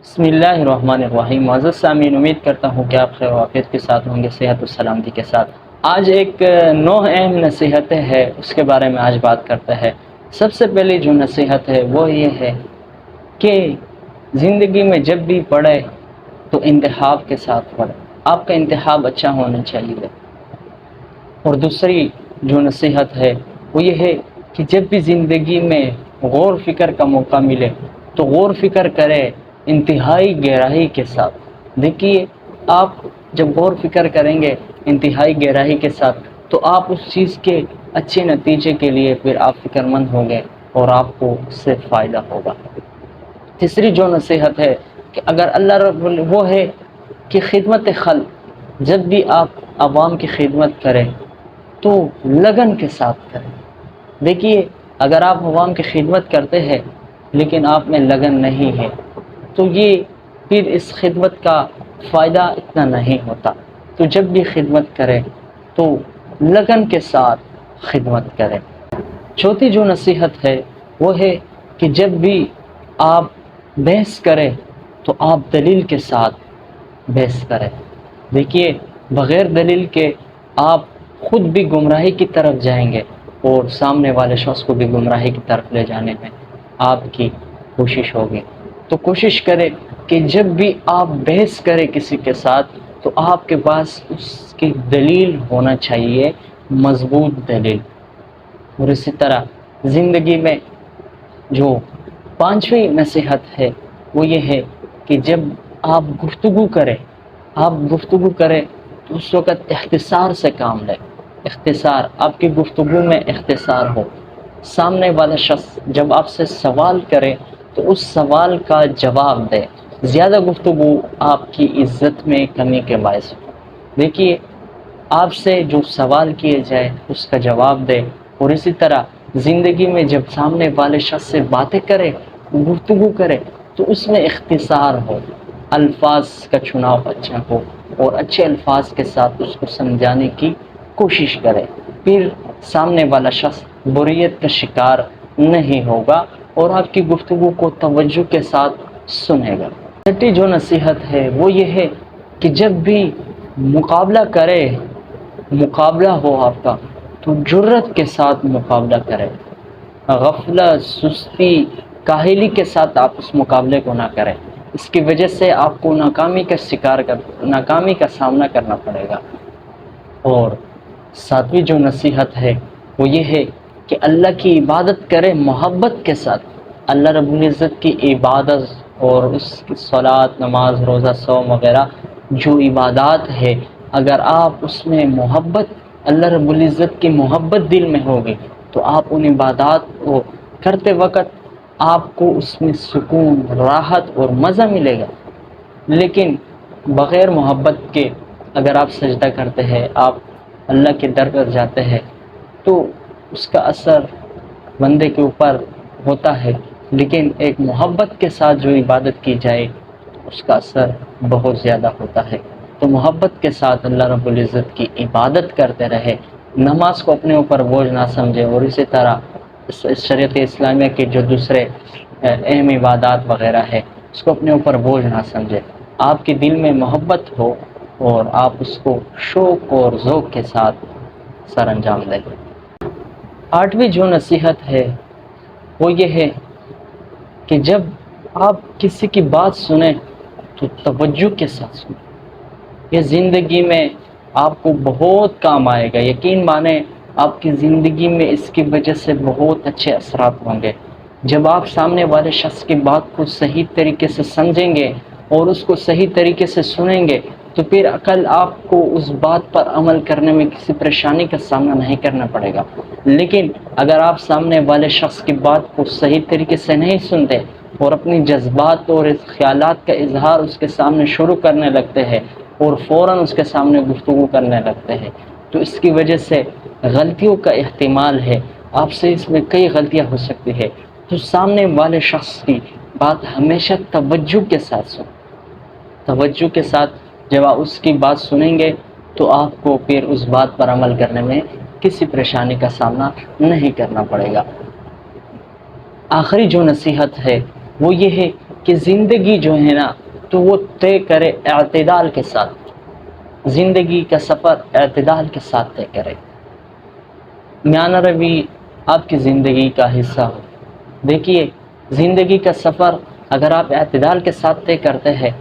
بسم اللہ الرحمن الرحیم۔ معزز سامعین، امید کرتا ہوں کہ آپ خیر و عافیت کے ساتھ ہوں گے، صحت و سلامتی کے ساتھ۔ آج ایک نو اہم نصیحتیں ہے، اس کے بارے میں آج بات کرتے ہیں۔ سب سے پہلی جو نصیحت ہے وہ یہ ہے کہ زندگی میں جب بھی پڑھے تو انتخاب کے ساتھ پڑھے، آپ کا انتخاب اچھا ہونا چاہیے۔ اور دوسری جو نصیحت ہے وہ یہ ہے کہ جب بھی زندگی میں غور فکر کا موقع ملے تو غور فکر کرے انتہائی گہرائی کے ساتھ۔ دیکھیے، آپ جب غور فکر کریں گے انتہائی گہرائی کے ساتھ تو آپ اس چیز کے اچھے نتیجے کے لیے پھر آپ فکر مند ہوں گے اور آپ کو اس سے فائدہ ہوگا۔ تیسری جو نصیحت ہے کہ اگر اللہ وہ ہے کہ خدمت خلق، جب بھی آپ عوام کی خدمت کریں تو لگن کے ساتھ کریں۔ دیکھیے، اگر آپ عوام کی خدمت کرتے ہیں لیکن آپ میں لگن نہیں ہے تو یہ پھر اس خدمت کا فائدہ اتنا نہیں ہوتا۔ تو جب بھی خدمت کریں تو لگن کے ساتھ خدمت کریں۔ چوتھی جو نصیحت ہے وہ ہے کہ جب بھی آپ بحث کریں تو آپ دلیل کے ساتھ بحث کریں۔ دیکھیے، بغیر دلیل کے آپ خود بھی گمراہی کی طرف جائیں گے اور سامنے والے شخص کو بھی گمراہی کی طرف لے جانے میں آپ کی کوشش ہوگی۔ تو کوشش کریں کہ جب بھی آپ بحث کریں کسی کے ساتھ تو آپ کے پاس اس کی دلیل ہونا چاہیے، مضبوط دلیل۔ اور اسی طرح زندگی میں جو پانچویں نصیحت ہے وہ یہ ہے کہ جب آپ گفتگو کریں تو اس وقت اختصار سے کام لیں۔ اختصار، آپ کی گفتگو میں اختصار ہو۔ سامنے والا شخص جب آپ سے سوال کرے تو اس سوال کا جواب دے۔ زیادہ گفتگو آپ کی عزت میں کمی کے باعث ہو۔ دیکھیے، آپ سے جو سوال کیے جائے اس کا جواب دے۔ اور اسی طرح زندگی میں جب سامنے والے شخص سے باتیں کرے، گفتگو کرے تو اس میں اختصار ہو، الفاظ کا چناؤ اچھا ہو اور اچھے الفاظ کے ساتھ اس کو سمجھانے کی کوشش کرے۔ پھر سامنے والا شخص بوریت کا شکار نہیں ہوگا اور آپ کی گفتگو کو توجہ کے ساتھ سنے گا۔ چھٹی جو نصیحت ہے وہ یہ ہے کہ جب بھی مقابلہ ہو آپ کا تو جرت کے ساتھ مقابلہ کریں۔ غفلت، سستی، کاہلی کے ساتھ آپ اس مقابلے کو نہ کریں، اس کی وجہ سے آپ کو ناکامی کا سامنا کرنا پڑے گا۔ اور ساتویں جو نصیحت ہے وہ یہ ہے کہ اللہ کی عبادت کرے محبت کے ساتھ۔ اللہ رب العزت کی عبادت اور اس کی صلاۃ، نماز، روزہ، صوم وغیرہ جو عبادات ہے، اگر آپ اس میں محبت، اللہ رب العزت کی محبت دل میں ہوگی تو آپ ان عبادات کو کرتے وقت آپ کو اس میں سکون، راحت اور مزہ ملے گا۔ لیکن بغیر محبت کے اگر آپ سجدہ کرتے ہیں، آپ اللہ کے در پر جاتے ہیں تو اس کا اثر بندے کے اوپر ہوتا ہے، لیکن ایک محبت کے ساتھ جو عبادت کی جائے اس کا اثر بہت زیادہ ہوتا ہے۔ تو محبت کے ساتھ اللہ رب العزت کی عبادت کرتے رہے، نماز کو اپنے اوپر بوجھ نہ سمجھے، اور اسی طرح شریعت اسلامیہ کے جو دوسرے اہم عبادات وغیرہ ہے اس کو اپنے اوپر بوجھ نہ سمجھے۔ آپ کے دل میں محبت ہو اور آپ اس کو شوق اور ذوق کے ساتھ سر انجام دیں۔ آٹھویں جو نصیحت ہے وہ یہ ہے کہ جب آپ کسی کی بات سنیں تو توجہ کے ساتھ سنیں۔ یہ زندگی میں آپ کو بہت کام آئے گا، یقین مانیں آپ کی زندگی میں اس کی وجہ سے بہت اچھے اثرات ہوں گے۔ جب آپ سامنے والے شخص کی بات کو صحیح طریقے سے سمجھیں گے اور اس کو صحیح طریقے سے سنیں گے تو پھر کل آپ کو اس بات پر عمل کرنے میں کسی پریشانی کا سامنا نہیں کرنا پڑے گا۔ لیکن اگر آپ سامنے والے شخص کی بات کو صحیح طریقے سے نہیں سنتے اور اپنی جذبات اور خیالات کا اظہار اس کے سامنے شروع کرنے لگتے ہیں اور فوراً اس کے سامنے گفتگو کرنے لگتے ہیں تو اس کی وجہ سے غلطیوں کا احتمال ہے، آپ سے اس میں کئی غلطیاں ہو سکتی ہے۔ تو سامنے والے شخص کی بات ہمیشہ توجہ کے ساتھ سنیں۔ توجہ کے ساتھ جب آپ اس کی بات سنیں گے تو آپ کو پھر اس بات پر عمل کرنے میں کسی پریشانی کا سامنا نہیں کرنا پڑے گا۔ آخری جو نصیحت ہے وہ یہ ہے کہ زندگی جو ہے نا تو وہ طے کرے اعتدال کے ساتھ، زندگی کا سفر اعتدال کے ساتھ طے کرے، میانہ روی آپ کی زندگی کا حصہ ہو۔ دیکھیے زندگی کا سفر اگر آپ اعتدال کے ساتھ طے کرتے ہیں،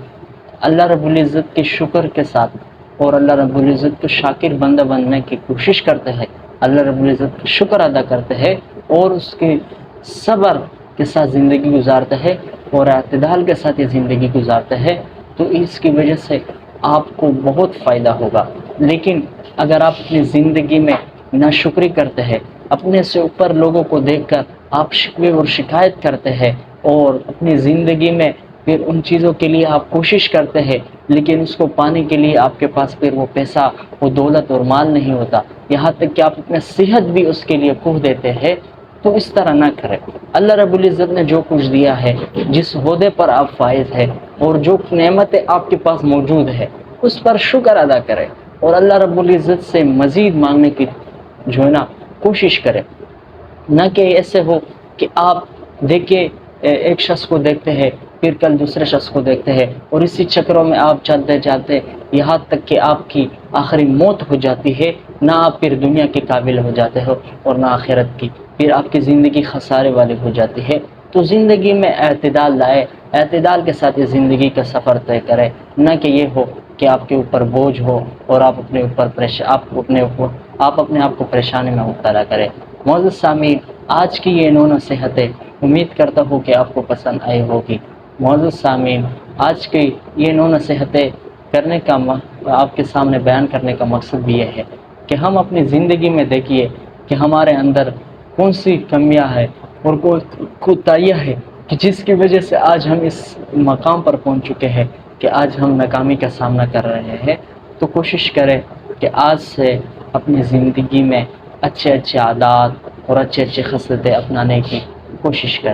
اللہ رب العزت کے شکر کے ساتھ، اور اللہ رب العزت کو شاکر بندہ بننے کی کوشش کرتے ہیں، اللہ رب العزت کا شکر ادا کرتے ہیں اور اس کے صبر کے ساتھ زندگی گزارتے ہیں اور اعتدال کے ساتھ یہ زندگی گزارتے ہیں، تو اس کی وجہ سے آپ کو بہت فائدہ ہوگا۔ لیکن اگر آپ اپنی زندگی میں ناشکری کرتے ہیں، اپنے سے اوپر لوگوں کو دیکھ کر آپ شکوے اور شکایت کرتے ہیں، اور اپنی زندگی میں پھر ان چیزوں کے لیے آپ کوشش کرتے ہیں لیکن اس کو پانے کے لیے آپ کے پاس پھر وہ پیسہ، وہ دولت اور مال نہیں ہوتا، یہاں تک کہ آپ اپنا صحت بھی اس کے لیے کھو دیتے ہیں، تو اس طرح نہ کریں۔ اللہ رب العزت نے جو کچھ دیا ہے، جس عہدے پر آپ فائز ہیں اور جو نعمتیں آپ کے پاس موجود ہے، اس پر شکر ادا کریں اور اللہ رب العزت سے مزید مانگنے کی جو ہے نا کوشش کریں۔ نہ کہ ایسے ہو کہ آپ دیکھیں ایک شخص کو دیکھتے ہیں پھر کل دوسرے شخص کو دیکھتے ہیں اور اسی چکروں میں آپ چلتے جاتے یہاں تک کہ آپ کی آخری موت ہو جاتی ہے، نہ آپ پھر دنیا کے قابل ہو جاتے ہو اور نہ آخرت کی، پھر آپ کی زندگی خسارے والی ہو جاتی ہے۔ تو زندگی میں اعتدال لائے، اعتدال کے ساتھ یہ زندگی کا سفر طے کرے، نہ کہ یہ ہو کہ آپ کے اوپر بوجھ ہو اور آپ اپنے آپ کو پریشانی میں مبتلا کرے۔ معزز سامعین، آج کی یہ 9 نصیحتیں امید کرتا ہوں کہ آپ کو پسند آئی ہوگی۔ معزز سامعین، آج کی یہ 9 نصیحتیں کرنے کا آپ کے سامنے بیان کرنے کا مقصد بھی یہ ہے کہ ہم اپنی زندگی میں دیکھیے کہ ہمارے اندر کون سی کمیاں ہیں اور کوتاہیاں ہیں کہ جس کی وجہ سے آج ہم اس مقام پر پہنچ چکے ہیں کہ آج ہم ناکامی کا سامنا کر رہے ہیں۔ تو کوشش کریں کہ آج سے اپنی زندگی میں اچھے عادات اور اچھے خصلتیں اپنانے کی کوشش کریں۔